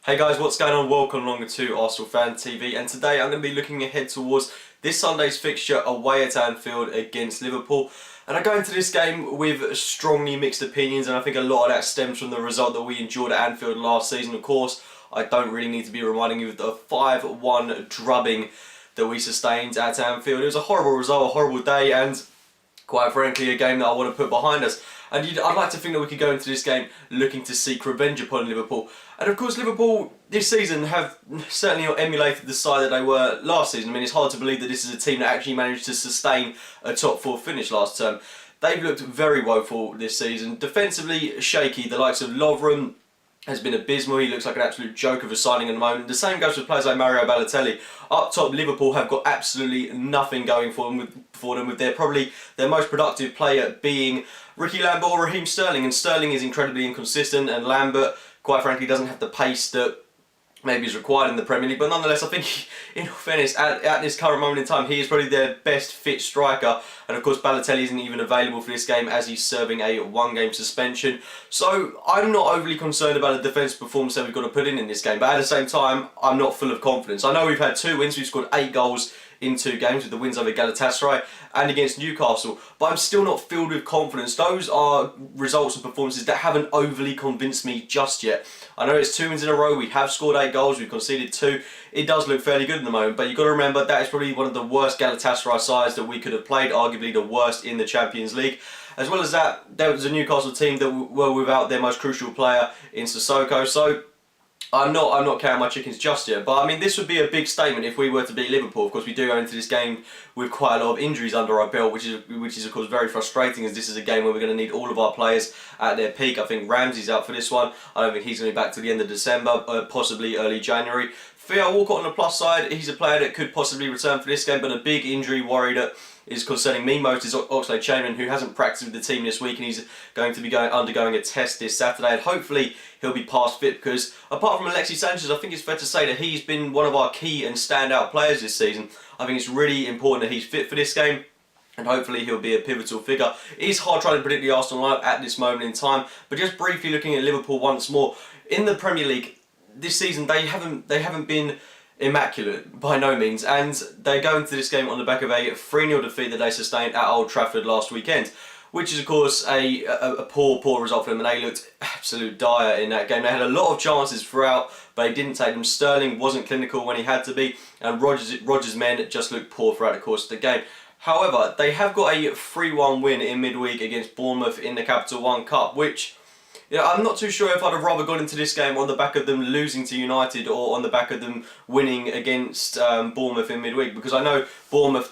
Hey guys, what's going on? Welcome along to Arsenal Fan TV, and today I'm going to be looking ahead towards this Sunday's fixture away at Anfield against Liverpool. And I go into this game with strongly mixed opinions, and I think a lot of that stems from the result that we endured at Anfield last season. Of course, I don't really need to be reminding you of the 5-1 drubbing that we sustained at Anfield. It was a horrible result, a horrible day, and quite frankly a game that I want to put behind us. And I'd like to think that we could go into this game looking to seek revenge upon Liverpool. And of course Liverpool this season have certainly not emulated the side that they were last season. I mean, it's hard to believe that this is a team that actually managed to sustain a top 4 finish last term. They've looked very woeful this season. Defensively shaky, the likes of Lovren has been abysmal. He looks like an absolute joke of a signing at the moment. The same goes for players like Mario Balotelli. Up top, Liverpool have got absolutely nothing going for them with their most productive player being Ricky Lambert or Raheem Sterling. And Sterling is incredibly inconsistent, and Lambert, quite frankly, doesn't have the pace that maybe is required in the Premier League. But nonetheless, I think, in all fairness, at this current moment in time, he is probably their best fit striker. And of course, Balotelli isn't even available for this game as he's serving a 1-game suspension. So I'm not overly concerned about the defensive performance that we've got to put in this game. But at the same time, I'm not full of confidence. I know we've had 2 wins. We've scored 8 goals in 2 games with the wins over Galatasaray and against Newcastle, but I'm still not filled with confidence. Those are results and performances that haven't overly convinced me just yet. I know it's 2 wins in a row, we have scored 8 goals, we've conceded 2. It does look fairly good at the moment, but you've got to remember that is probably one of the worst Galatasaray sides that we could have played, arguably the worst in the Champions League. As well as that, there was a Newcastle team that were without their most crucial player in Sissoko, so I'm not counting my chickens just yet, but I mean, this would be a big statement if we were to beat Liverpool. Of course, we do go into this game with quite a lot of injuries under our belt, which is of course very frustrating, as this is a game where we're going to need all of our players at their peak. I think Ramsey's out for this one. I don't think he's going to be back to the end of December, possibly early January. Theo Walcott on the plus side, he's a player that could possibly return for this game, but a big injury worry that is concerning me most is Oxlade-Chamberlain, who hasn't practiced with the team this week, and he's going to be undergoing a test this Saturday, and hopefully he'll be past fit, because apart from Alexis Sanchez, I think it's fair to say that he's been one of our key and standout players this season. I think it's really important that he's fit for this game, and hopefully he'll be a pivotal figure. It is hard trying to predict the Arsenal lineup at this moment in time, but just briefly looking at Liverpool once more, in the Premier League this season they haven't been immaculate by no means, and they go into this game on the back of a 3-0 defeat that they sustained at Old Trafford last weekend, which is of course a poor result for them, and they looked absolute dire in that game. They had a lot of chances throughout, but they didn't take them. Sterling wasn't clinical when he had to be, and Rodgers' men just looked poor throughout the course of the game. However, they have got a 3-1 win in midweek against Bournemouth in the Capital One Cup, which, I'm not too sure if I'd have rather gone into this game on the back of them losing to United or on the back of them winning against Bournemouth in midweek, because I know Bournemouth,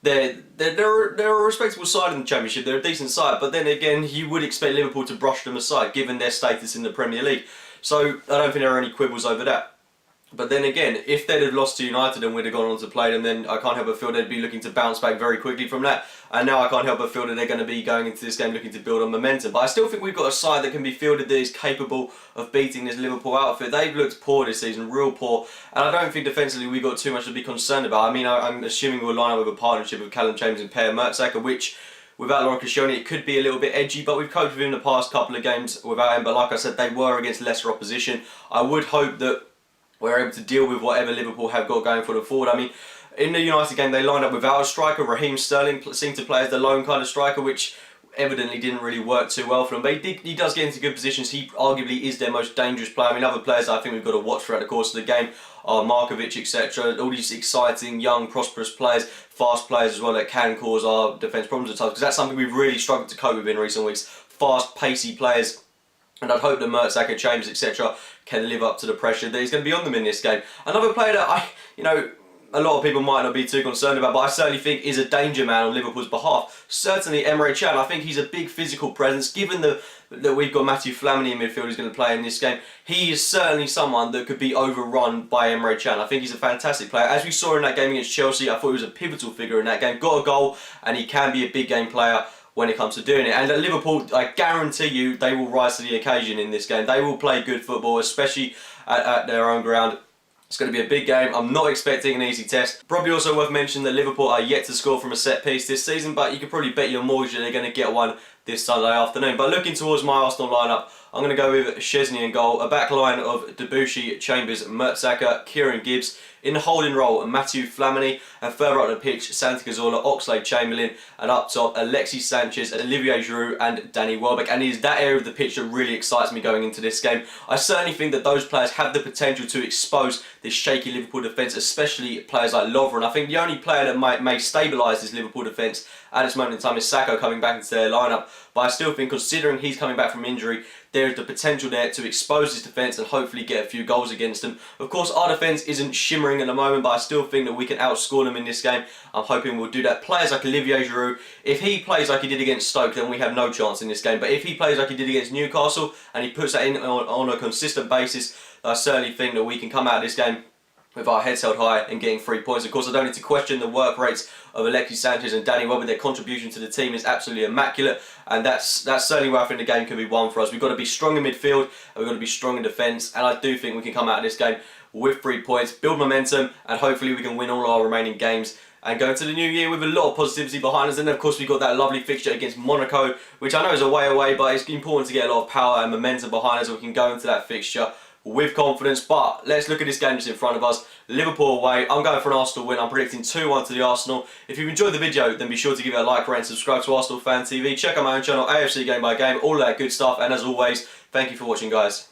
they're a respectable side in the Championship, they're a decent side, but then again you would expect Liverpool to brush them aside given their status in the Premier League. So I don't think there are any quibbles over that. But then again, if they'd have lost to United and we'd have gone on to play them, then I can't help but feel they'd be looking to bounce back very quickly from that. And now I can't help but feel that they're going to be going into this game looking to build on momentum. But I still think we've got a side that can be fielded that is capable of beating this Liverpool outfit. They've looked poor this season, real poor. And I don't think defensively we've got too much to be concerned about. I mean, I'm assuming we'll line up with a partnership with Callum Chambers and Per Mertesacker, which, without Laurent Koscielny, it could be a little bit edgy, but we've coped with him the past couple of games without him. But like I said, they were against lesser opposition. I would hope that we're able to deal with whatever Liverpool have got going for them forward. I mean, in the United game, they lined up without a striker. Raheem Sterling seemed to play as the lone kind of striker, which evidently didn't really work too well for them. But he does get into good positions. He arguably is their most dangerous player. I mean, other players I think we've got to watch throughout the course of the game are Markovic, etc. All these exciting, young, prosperous players, fast players as well, that can cause our defence problems at times, because that's something we've really struggled to cope with in recent weeks. Fast, pacey players. And I'd hope that Mertesacker, Chambers, etc. can live up to the pressure that he's going to be on them in this game. Another player that a lot of people might not be too concerned about, but I certainly think is a danger man on Liverpool's behalf. Certainly Emre Can. I think he's a big physical presence. Given that we've got Matthew Flamini in midfield who's going to play in this game, he is certainly someone that could be overrun by Emre Can. I think he's a fantastic player. As we saw in that game against Chelsea, I thought he was a pivotal figure in that game. Got a goal, and he can be a big game player when it comes to doing it. And at Liverpool, I guarantee you, they will rise to the occasion in this game. They will play good football, especially at their own ground. It's going to be a big game. I'm not expecting an easy test. Probably also worth mentioning that Liverpool are yet to score from a set piece this season, but you could probably bet your mortgage that they're going to get one this Sunday afternoon. But looking towards my Arsenal lineup, I'm going to go with Szczesny in goal, a back line of Debussy, Chambers, Mertesacker, Kieran Gibbs. In the holding role, Matthew Flamini, and further up the pitch, Santi Cazorla, Oxlade-Chamberlain, and up top, Alexis Sanchez, Olivier Giroud, and Danny Welbeck. And it is that area of the pitch that really excites me going into this game. I certainly think that those players have the potential to expose this shaky Liverpool defence, especially players like Lovren. I think the only player that may stabilise this Liverpool defence at this moment in time is Sacco coming back into their lineup. But I still think, considering he's coming back from injury, there is the potential there to expose this defence and hopefully get a few goals against them. Of course, our defence isn't shimmering at the moment, but I still think that we can outscore them in this game. I'm hoping we'll do that. Players like Olivier Giroud, if he plays like he did against Stoke, then we have no chance in this game. But if he plays like he did against Newcastle and he puts that in on a consistent basis, I certainly think that we can come out of this game with our heads held high and getting 3 points. Of course, I don't need to question the work rates of Alexis Sanchez and Danny Welbeck. Their contribution to the team is absolutely immaculate, and that's certainly where I think the game can be won for us. We've got to be strong in midfield, and we've got to be strong in defence, and I do think we can come out of this game with 3 points, build momentum, and hopefully we can win all our remaining games and go into the new year with a lot of positivity behind us. And then, of course, we've got that lovely fixture against Monaco, which I know is a way away, but it's important to get a lot of power and momentum behind us so we can go into that fixture with confidence. But let's look at this game that's in front of us. Liverpool away. I'm going for an Arsenal win. I'm predicting 2-1 to the Arsenal. If you've enjoyed the video, then be sure to give it a like, rate and subscribe to Arsenal Fan TV. Check out my own channel, AFC Game by Game, all that good stuff. And as always, thank you for watching, guys.